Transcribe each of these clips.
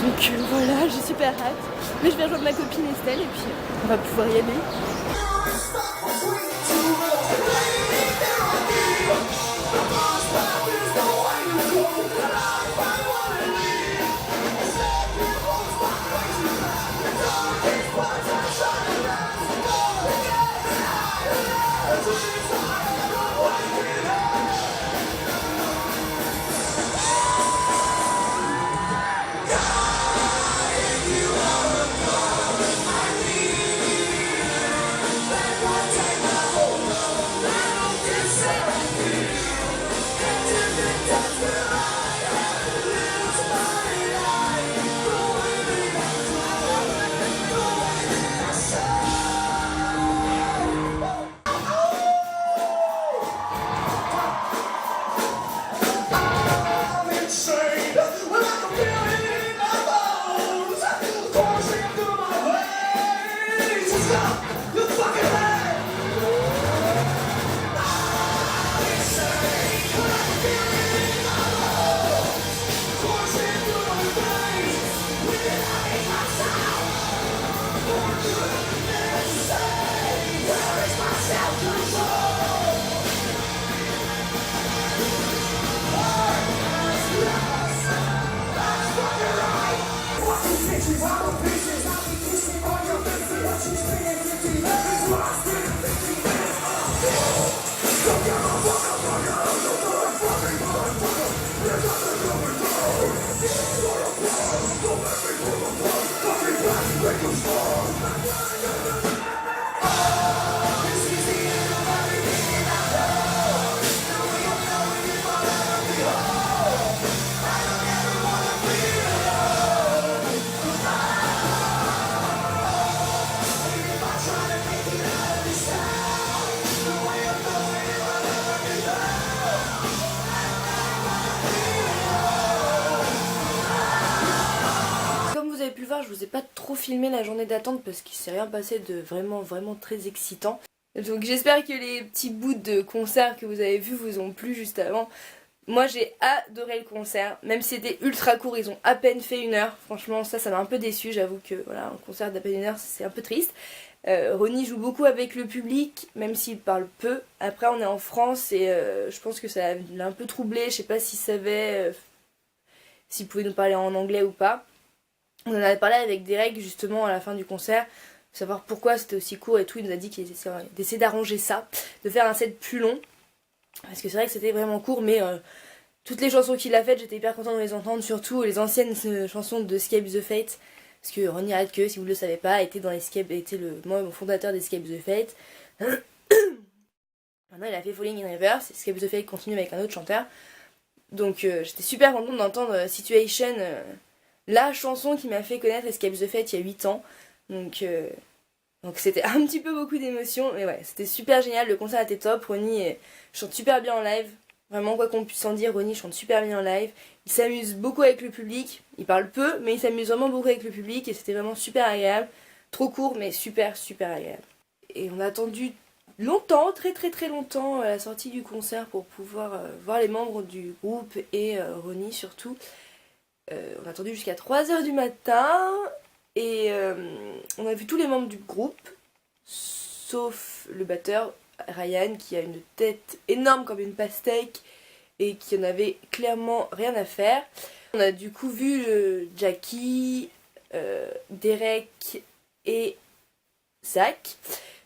Donc voilà, j'ai super hâte. Mais je vais rejoindre ma copine Estelle et puis on va pouvoir y aller. Je vous ai pas trop filmé la journée d'attente parce qu'il s'est rien passé de vraiment très excitant. Donc j'espère que les petits bouts de concert que vous avez vus vous ont plu juste avant. Moi j'ai adoré le concert, même si c'était ultra court, ils ont à peine fait 1 heure. Franchement ça m'a un peu déçu, j'avoue que voilà, un concert d'à peine 1 heure c'est un peu triste. Ronnie joue beaucoup avec le public, même s'il parle peu. Après on est en France et je pense que ça l'a un peu troublé, je sais pas s'il savait s'il pouvait nous parler en anglais ou pas. On en avait parlé avec Derek justement à la fin du concert, savoir pourquoi c'était aussi court et tout. Il nous a dit qu'il essayait d'essayer d'arranger ça, de faire un set plus long. Parce que c'est vrai que c'était vraiment court, mais toutes les chansons qu'il a faites, j'étais hyper contente de les entendre, surtout les anciennes chansons de Escape the Fate. Parce que Ronnie Radke, si vous ne le savez pas, était mon fondateur d'Escape the Fate. Maintenant il a fait Falling in Reverse, Escape the Fate continue avec un autre chanteur. Donc j'étais super contente d'entendre Situation, la chanson qui m'a fait connaître Escape the Fate il y a 8 ans. Donc c'était un petit peu beaucoup d'émotions. Mais ouais, c'était super génial, le concert était top. Ronnie chante super bien en live. Vraiment, quoi qu'on puisse en dire, Ronnie chante super bien en live. Il s'amuse beaucoup avec le public. Il parle peu, mais il s'amuse vraiment beaucoup avec le public. Et c'était vraiment super agréable. Trop court, mais super agréable. Et on a attendu longtemps, très longtemps, à la sortie du concert pour pouvoir voir les membres du groupe et Ronnie surtout. On a attendu jusqu'à 3h du matin et on a vu tous les membres du groupe sauf le batteur Ryan qui a une tête énorme comme une pastèque et qui en avait clairement rien à faire. On a du coup vu Jackie, Derek et Zach.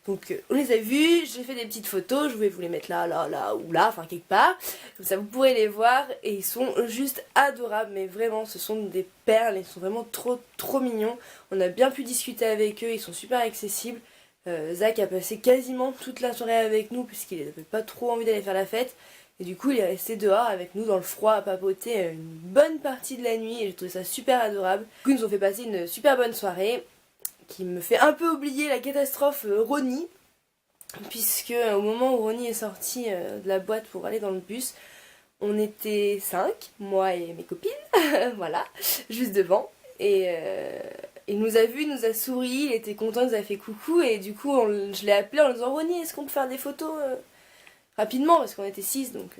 Donc on les a vus, j'ai fait des petites photos, je vais vous les mettre là ou là, enfin quelque part. Comme ça vous pourrez les voir et ils sont juste adorables, mais vraiment ce sont des perles, ils sont vraiment trop mignons. On a bien pu discuter avec eux, ils sont super accessibles. Zach a passé quasiment toute la soirée avec nous puisqu'il n'avait pas trop envie d'aller faire la fête. Et du coup il est resté dehors avec nous dans le froid à papoter une bonne partie de la nuit et j'ai trouvé ça super adorable. Du coup ils nous ont fait passer une super bonne soirée, qui me fait un peu oublier la catastrophe Ronnie, puisque au moment où Ronnie est sorti de la boîte pour aller dans le bus, on était 5, moi et mes copines, voilà, juste devant, et il nous a vus, il nous a souri, il était content, il nous a fait coucou, et du coup je l'ai appelé en lui disant Ronnie, est-ce qu'on peut faire des photos rapidement, parce qu'on était 6, donc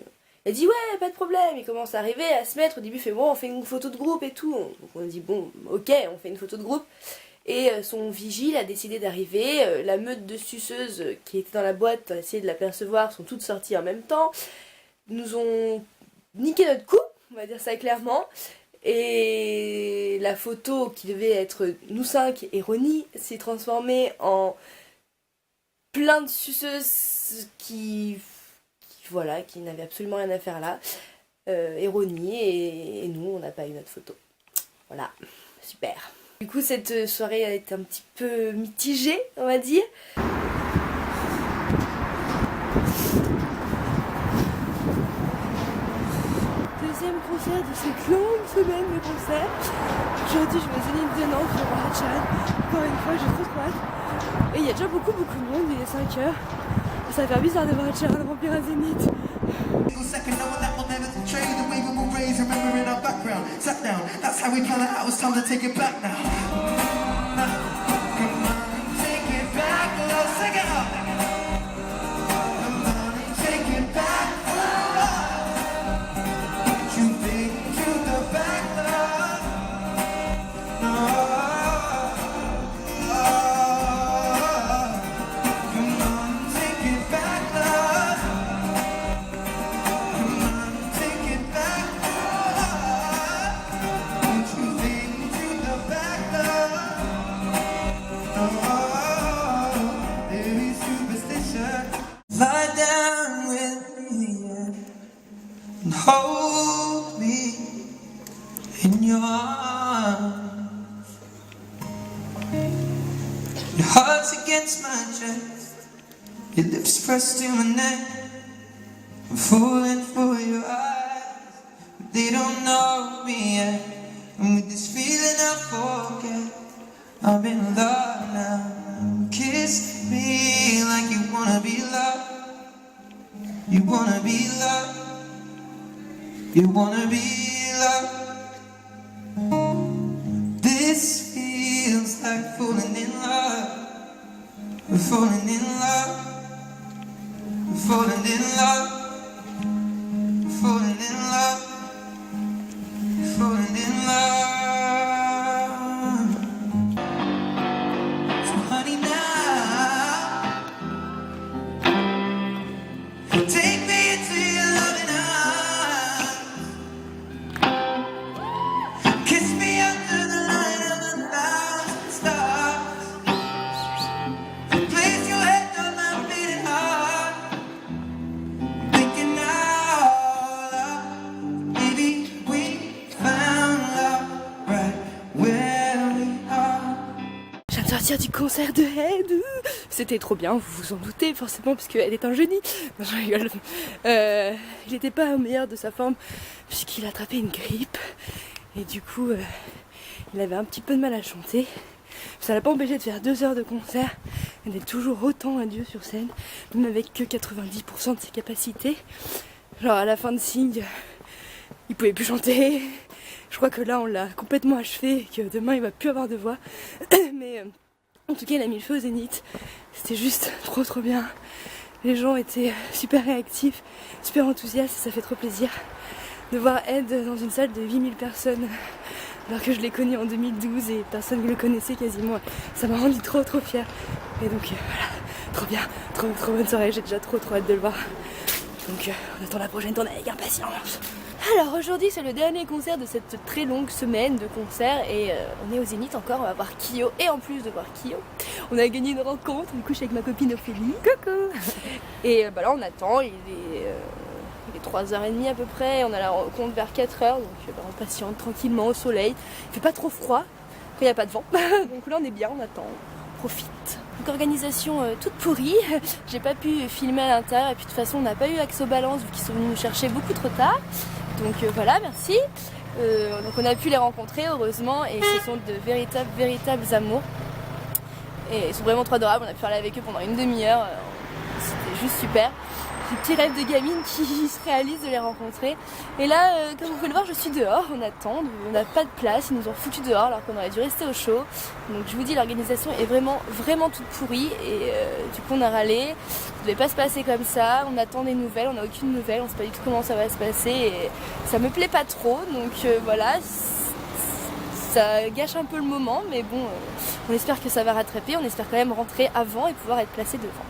Elle dit ouais, pas de problème. Il commence à arriver, à se mettre. Au début, il fait bon, on fait une photo de groupe et tout. Donc on dit bon, ok, on fait une photo de groupe. Et son vigile a décidé d'arriver. La meute de suceuses qui était dans la boîte, a essayé de l'apercevoir, sont toutes sorties en même temps. Nous ont niqué notre coup, on va dire ça clairement. Et la photo qui devait être nous 5 et Ronnie s'est transformée en plein de suceuses qui n'avaient absolument rien à faire là. Et Ronnie et nous, on n'a pas eu notre photo. Voilà, super. Du coup, cette soirée a été un petit peu mitigée, on va dire. Deuxième concert de cette longue semaine de concert. Aujourd'hui, je vais au Zénith de Nantes, je vais voir Chad. Encore une fois, j'ai trop hâte. Et il y a déjà beaucoup de monde, il est 5h. Ça va faire bizarre de voir Chad remplir un Zénith. Lie down with me and hold me in your arms. Your heart's against my chest, your lips pressed to my neck. I'm falling for your eyes, but they don't know me yet. And with this feeling I forget I'm in love now. Kiss me like you wanna be loved. You wanna be loved. You wanna be loved. This feels like falling in love. We're falling in love. We're falling in love. We're falling in love. We're falling in love. So honey now, take me into your loving arms. Kiss me under the light of 1,000 stars. Place your head on my beating heart. Thinking out loud, maybe we found love right where we are. Je viens de sortir du concert de Head. C'était trop bien, vous vous en doutez forcément, parce qu'elle est un génie. Non, je rigole. Il n'était pas au meilleur de sa forme, puisqu'il a attrapé une grippe. Et du coup, il avait un petit peu de mal à chanter. Ça l'a pas empêché de faire 2 heures de concert, et d'être toujours autant à Dieu sur scène, même avec que 90% de ses capacités. Genre à la fin de Sing, il pouvait plus chanter. Je crois que là on l'a complètement achevé et que demain il va plus avoir de voix. Mais en tout cas il a mis le feu au Zénith. C'était juste trop bien. Les gens étaient super réactifs, super enthousiastes, ça fait trop plaisir de voir Ed dans une salle de 8000 personnes alors que je l'ai connu en 2012 et personne ne le connaissait quasiment. Ça m'a rendu trop fière. Et donc voilà, trop bien, trop bonne soirée, j'ai déjà trop hâte de le voir. Donc on attend la prochaine tournée avec impatience. Alors aujourd'hui c'est le dernier concert de cette très longue semaine de concerts et on est au Zénith encore, on va voir Kyo et en plus de voir Kyo, on a gagné une rencontre, une couche avec ma copine Ophélie. Coucou. Et là on attend, il est 3h30 à peu près, on a la rencontre vers 4h, donc on patiente tranquillement au soleil, il fait pas trop froid, il n'y a pas de vent, donc là on est bien, on attend, on profite. Donc organisation toute pourrie, j'ai pas pu filmer à l'intérieur et puis de toute façon on n'a pas eu accès aux balances vu qu'ils sont venus nous chercher beaucoup trop tard. Donc voilà, merci. Donc on a pu les rencontrer heureusement et ce sont de véritables amours. Et ils sont vraiment trop adorables, on a pu parler avec eux pendant une demi-heure, c'était juste super. les petits rêves de gamine qui se réalisent de les rencontrer. Et là, comme vous pouvez le voir, je suis dehors, on attend, on n'a pas de place, ils nous ont foutu dehors alors qu'on aurait dû rester au chaud. Donc je vous dis, l'organisation est vraiment toute pourrie et du coup on a râlé. Ça devait pas se passer comme ça, on attend des nouvelles, on n'a aucune nouvelle, on sait pas du tout comment ça va se passer et ça me plaît pas trop. Donc voilà, ça gâche un peu le moment, mais bon, on espère que ça va rattraper, on espère quand même rentrer avant et pouvoir être placé devant.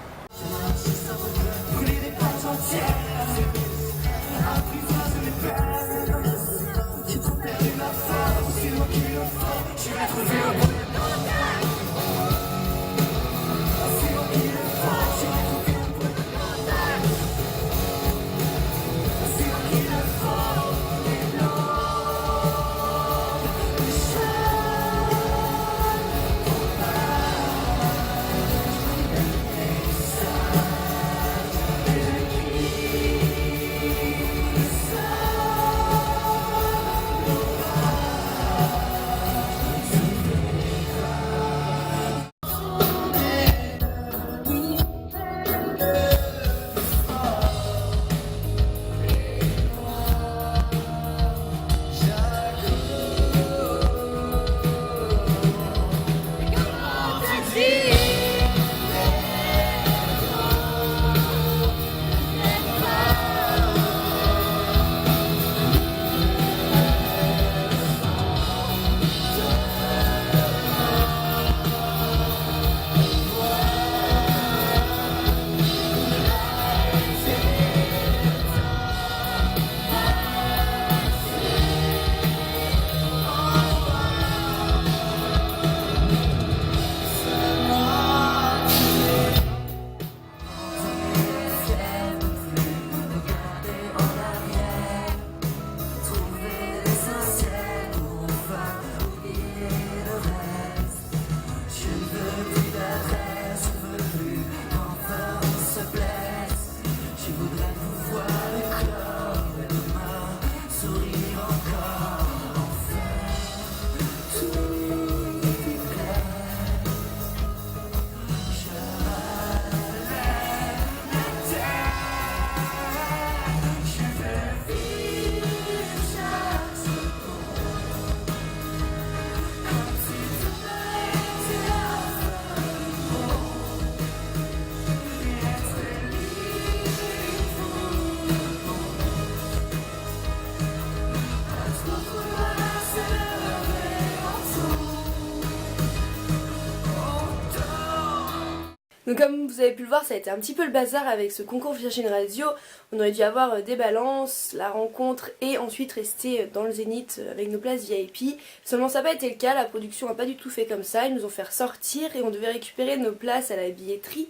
Donc comme vous avez pu le voir, ça a été un petit peu le bazar avec ce concours Virgin Radio. On aurait dû avoir des balances, la rencontre et ensuite rester dans le Zénith avec nos places VIP. Seulement ça n'a pas été le cas, la production n'a pas du tout fait comme ça. Ils nous ont fait ressortir et on devait récupérer nos places à la billetterie.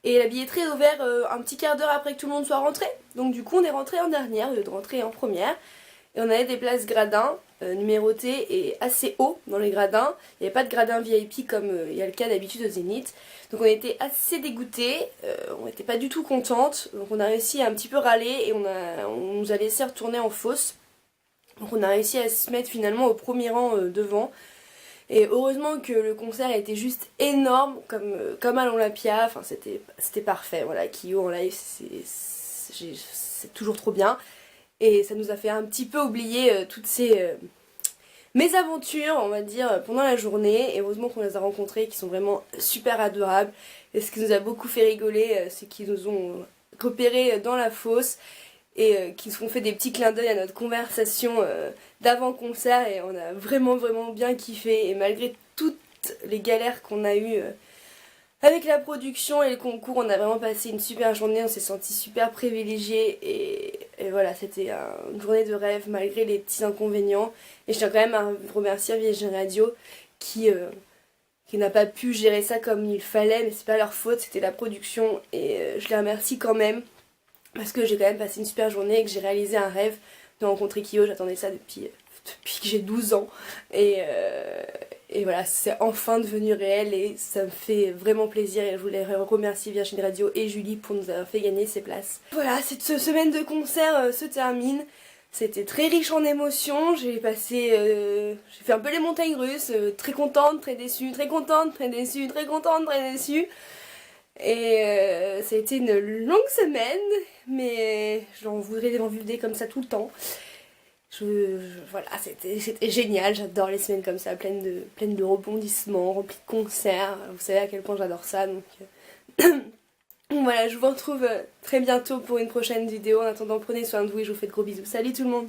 Et la billetterie est ouverte un petit quart d'heure après que tout le monde soit rentré. Donc du coup on est rentré en dernière au lieu de rentrer en première. Et on avait des places gradins, numérotées et assez haut dans les gradins. Il n'y avait pas de gradin VIP comme il y a le cas d'habitude au Zénith. Donc on était assez dégoûtés, on n'était pas du tout contentes. Donc on a réussi à un petit peu râler et on nous a laissé retourner en fosse. Donc on a réussi à se mettre finalement au premier rang devant. Et heureusement que le concert était juste énorme, comme à l'Olympia. Enfin c'était parfait, voilà, Kyo en live c'est toujours trop bien. Et ça nous a fait un petit peu oublier toutes ces mésaventures, on va dire, pendant la journée. Et heureusement qu'on les a rencontrés, qui sont vraiment super adorables. Et ce qui nous a beaucoup fait rigoler, c'est qu'ils nous ont repérés dans la fosse et qui nous ont fait des petits clins d'œil à notre conversation d'avant-concert. Et on a vraiment bien kiffé. Et malgré toutes les galères qu'on a eues avec la production et le concours, on a vraiment passé une super journée, on s'est senti super privilégiés et voilà, c'était une journée de rêve malgré les petits inconvénients. Et je tiens quand même à remercier Virgin Radio qui n'a pas pu gérer ça comme il fallait, mais c'est pas leur faute, c'était la production et je les remercie quand même parce que j'ai quand même passé une super journée et que j'ai réalisé un rêve de rencontrer Kyo. J'attendais ça depuis que j'ai 12 ans et voilà, c'est enfin devenu réel et ça me fait vraiment plaisir et je voulais remercier Virgin Radio et Julie pour nous avoir fait gagner ces places. Voilà, cette semaine de concert se termine. C'était très riche en émotions, j'ai fait un peu les montagnes russes, très contente, très déçue, très contente, très déçue, très contente, très déçue. Et ça a été une longue semaine, mais j'en voudrais en vivre des comme ça tout le temps. Voilà, c'était génial, j'adore les semaines comme ça, pleines de rebondissements, remplies de concerts. Vous savez à quel point j'adore ça, donc voilà, je vous retrouve très bientôt pour une prochaine vidéo. En attendant, prenez soin de vous et je vous fais de gros bisous. Salut tout le monde!